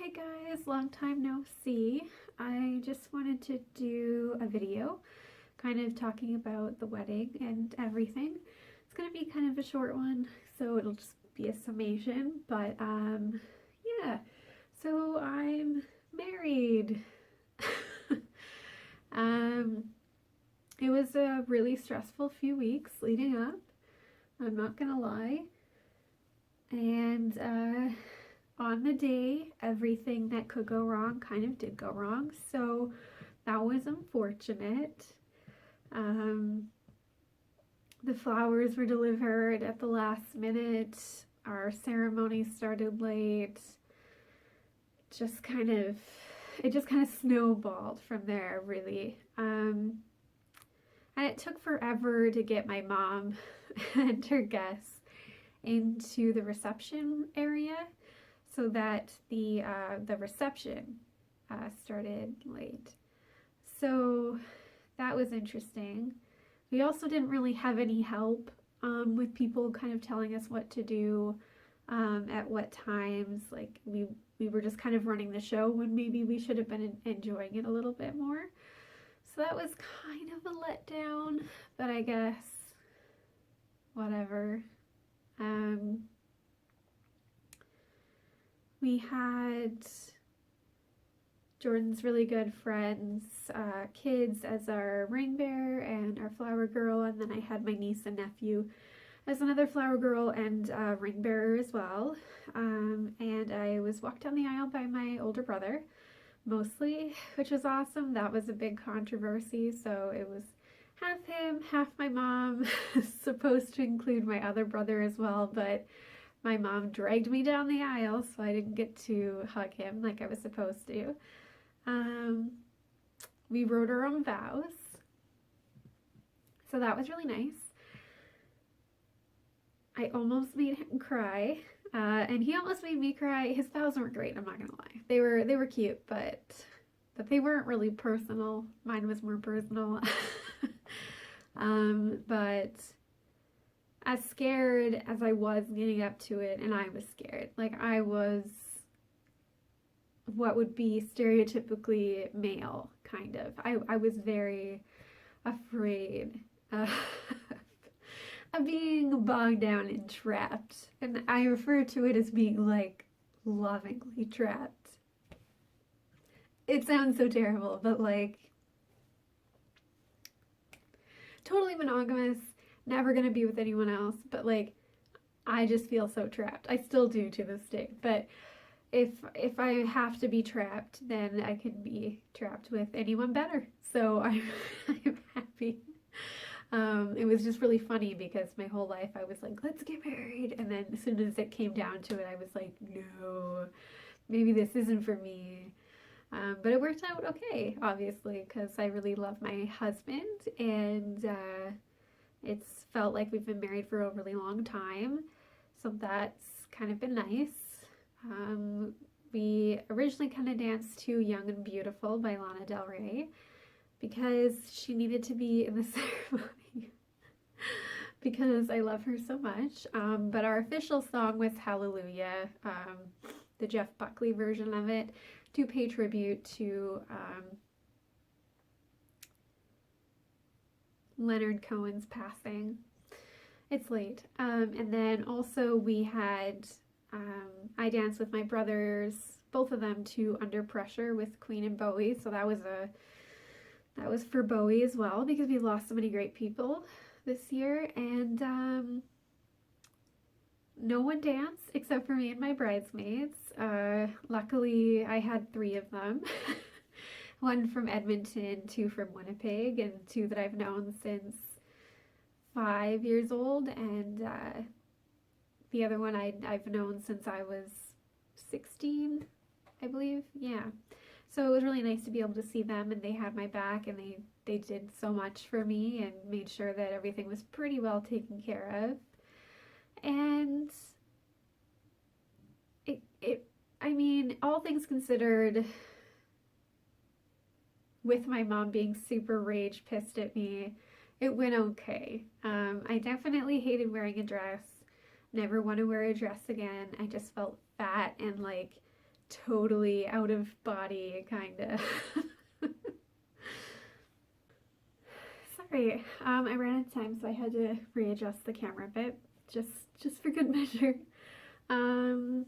Hey guys, long time no see. I just wanted to do a video kind of talking about the wedding and everything. It's gonna be kind of a short one, so it'll just be a summation, but yeah. So I'm married. um it was a really stressful few weeks leading up, I'm not gonna lie. And on the day, everything that could go wrong kind of did go wrong. So that was unfortunate. Um, the flowers were delivered at the last minute. Our ceremony started late. Just kind of, it just kind of snowballed from there, really. And it took forever to get my mom and her guests into the reception area so that the reception started late. So that was interesting. We also didn't really have any help with people kind of telling us what to do at what times. Like we were just kind of running the show when maybe we should have been enjoying it a little bit more. So that was kind of a letdown, but I guess whatever. We had Jordan's really good friends, kids as our ring bearer and our flower girl, and then I had my niece and nephew as another flower girl and ring bearer as well. And I was walked down the aisle by my older brother, mostly, which was awesome. That was a big controversy, so it was half him, half my mom, supposed to include my other brother as well, but my mom dragged me down the aisle, so I didn't get to hug him like I was supposed to. We wrote our own vows, so that was really nice. I almost made him cry, and he almost made me cry. His vows weren't great, I'm not gonna lie. They were cute, but they weren't really personal. Mine was more personal. But as scared as I was leading up to it, and I was scared. Like, I was what would be stereotypically male, kind of. I was very afraid of being bogged down and trapped. And I refer to it as being, like, lovingly trapped. It sounds so terrible, but, like, totally monogamous, never gonna be with anyone else, but, like, I just feel so trapped. I still do to this day, but if I have to be trapped, then I can be trapped with anyone better. So I'm happy. It was just really funny because my whole life I was like, let's get married, and then as soon as it came down to it, I was like, no, maybe this isn't for me. But it worked out okay, obviously, because I really love my husband, and it's felt like we've been married for a really long time, so that's kind of been nice. We originally kind of danced to Young and Beautiful by Lana Del Rey because she needed to be in the ceremony because I love her so much. But our official song was Hallelujah, the Jeff Buckley version of it, to pay tribute to Leonard Cohen's passing. It's late. And then also we had I danced with my brothers, both of them, to Under Pressure with Queen and Bowie. So that was for Bowie as well, because we lost so many great people this year. And no one danced except for me and my bridesmaids. Luckily, I had 3 of them. One from Edmonton, 2 from Winnipeg, and 2 that I've known since 5 years old, and the other one I've known since I was 16, I believe. Yeah. So it was really nice to be able to see them, and they had my back, and they did so much for me and made sure that everything was pretty well taken care of. And I mean, all things considered, with my mom being super rage pissed at me, it went okay. I definitely hated wearing a dress. Never want to wear a dress again. I just felt fat and, like, totally out of body, kind of. Sorry, I ran out of time, so I had to readjust the camera a bit, just for good measure. Um,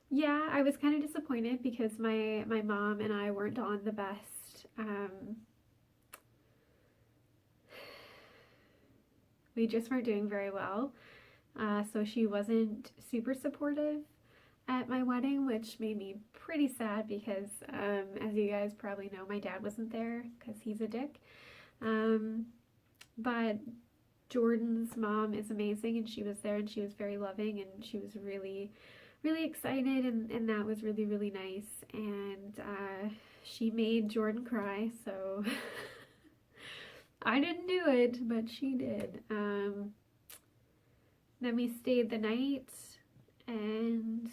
yeah, I was kind of disappointed because my mom and I weren't on the best. We just weren't doing very well. So she wasn't super supportive at my wedding, which made me pretty sad because, as you guys probably know, my dad wasn't there because he's a dick. But Jordan's mom is amazing, and she was there, and she was very loving, and she was really, really excited, and that was really, really nice. And she made Jordan cry, so I didn't do it, but she did. Then we stayed the night and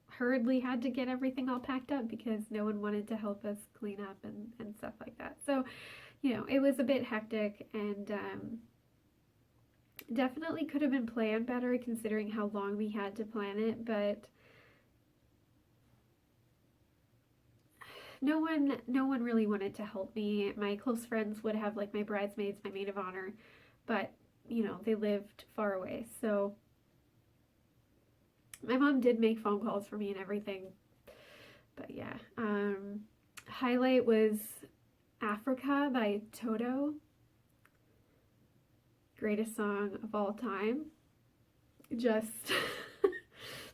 hurriedly had to get everything all packed up because no one wanted to help us clean up and stuff like that. So, you know, it was a bit hectic, and definitely could have been planned better considering how long we had to plan it, but no one really wanted to help me. My close friends would have, like, my bridesmaids, my maid of honor, but you know, they lived far away. So my mom did make phone calls for me and everything. But yeah, highlight was Africa by Toto. Greatest song of all time. Just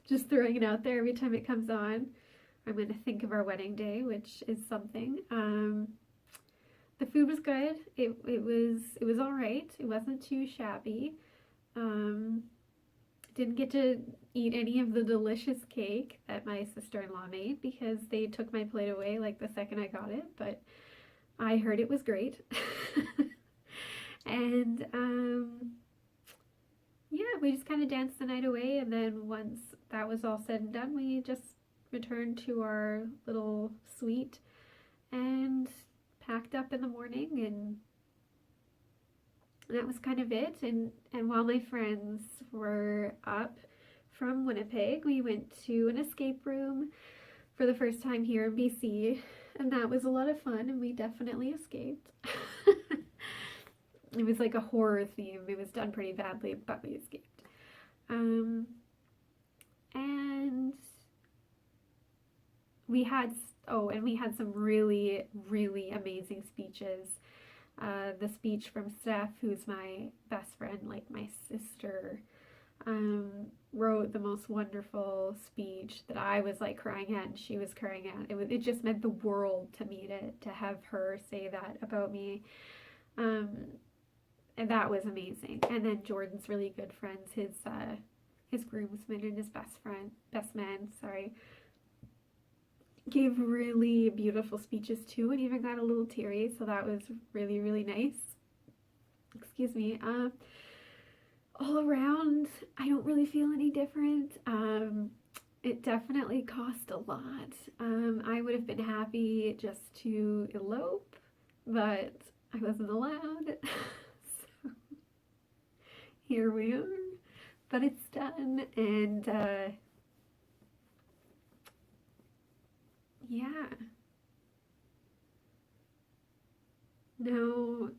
just throwing it out there every time it comes on. I'm going to think of our wedding day, which is something. The food was good. It was all right. It wasn't too shabby. Didn't get to eat any of the delicious cake that my sister-in-law made because they took my plate away like the second I got it, but I heard it was great. And yeah, we just kind of danced the night away, and then once that was all said and done, we just returned to our little suite and packed up in the morning, and that was kind of it. And while my friends were up from Winnipeg, we went to an escape room for the first time here in BC, and that was a lot of fun, and we definitely escaped. It was like a horror theme. It was done pretty badly, but we escaped. And we had some really, really amazing speeches. The speech from Steph, who's my best friend, like my sister, wrote the most wonderful speech that I was like crying at and she was crying at. It just meant the world to me to have her say that about me. And that was amazing. And then Jordan's really good friends, his groomsmen and his best man, gave really beautiful speeches too, and even got a little teary, so that was really, really nice. Excuse me. All around, I don't really feel any different. It definitely cost a lot. I would have been happy just to elope, but I wasn't allowed. So here we are. But it's done, and yeah. Now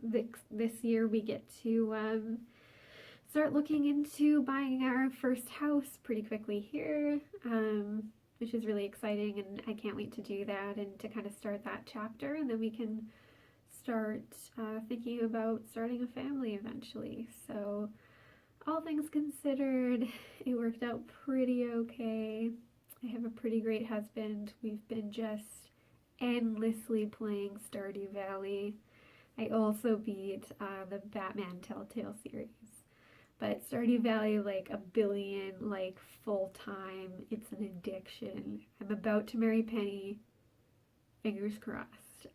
this year we get to start looking into buying our first house pretty quickly here, which is really exciting, and I can't wait to do that and to kind of start that chapter, and then we can start thinking about starting a family eventually. So all things considered, it worked out pretty okay. I have a pretty great husband. We've been just endlessly playing Stardew Valley. I also beat the Batman Telltale series. But Stardew Valley, like a billion, like full time. It's an addiction. I'm about to marry Penny. Fingers crossed.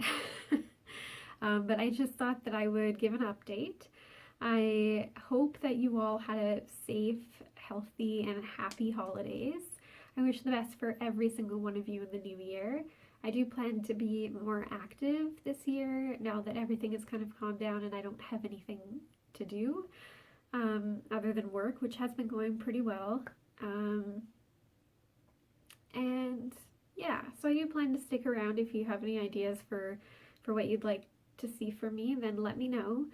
But I just thought that I would give an update. I hope that you all had a safe, healthy, and happy holidays. I wish the best for every single one of you in the new year. I do plan to be more active this year now that everything has kind of calmed down and I don't have anything to do other than work, which has been going pretty well. so I do plan to stick around. If you have any ideas for what you'd like to see from me, then let me know.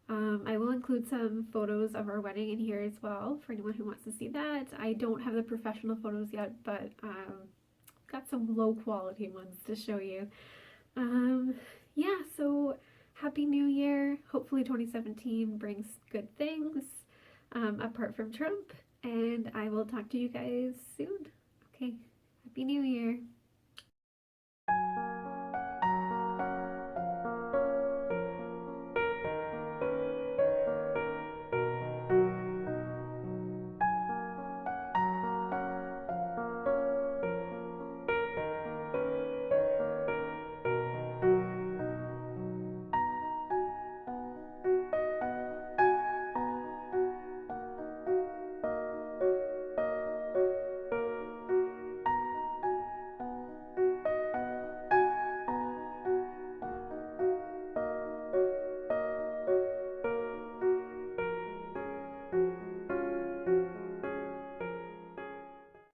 I will include some photos of our wedding in here as well for anyone who wants to see that. I don't have the professional photos yet, but got some low quality ones to show you. Yeah, so Happy New Year. Hopefully 2017 brings good things, apart from Trump, and I will talk to you guys soon. Okay, Happy New Year.